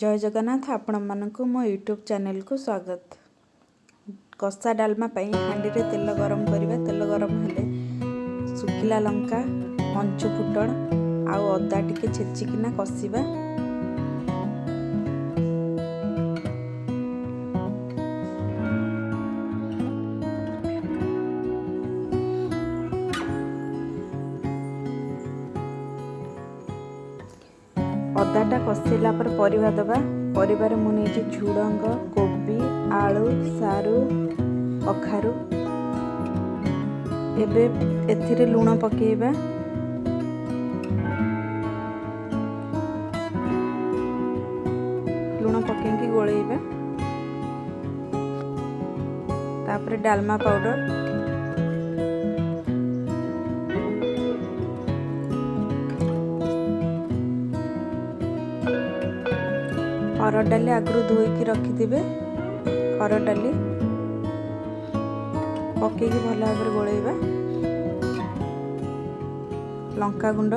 जय जगन्नाथ आपण मानक मो यूट्यूब चैनल को स्वागत। कषा डालमा पई हांडी रे तेल गरम करबा। तेल गरम हेले सुखिला लंका पंचु फुटण आ अदा टिके छेचिकिना कषिबा। अदाटा कषिला पर परिबा दबा। परिबार मु नेछि झुडंग कोबी आलू सारू कखारू। एबे एथिरे लूण पकेइबा। लूण पकेइकी गोळेइबा। तापरे डालमा पाउडर हरड़ डाली आगु धोईकी रखिथे। हरड़ डाली पकेकी भल भाव गोलैबा। लंका गुंड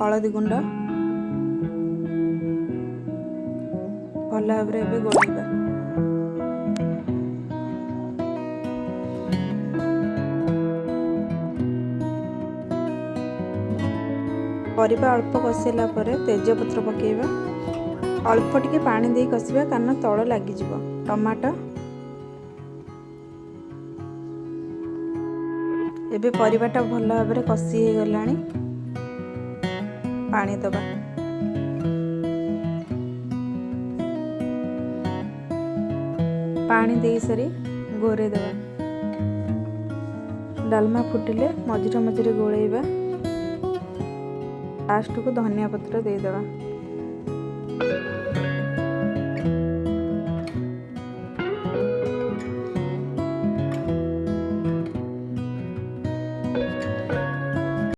हलदी गुंड भल भाव गोलैबा। परिबा अल्प कषिला पर तेजपत्र पकेइबा। अल्प टिके पानी दे कषिबा कारण तल लगी जिवो। टमाटो एबे परिबाटा भल भाव कषि हो गलानी। पानी दबा। पानी दे सरी घोरे दबा। डालमा फुटिले मझिरे मझिरे गोलैबा। लास्ट को धनिया पत्र दे दबा।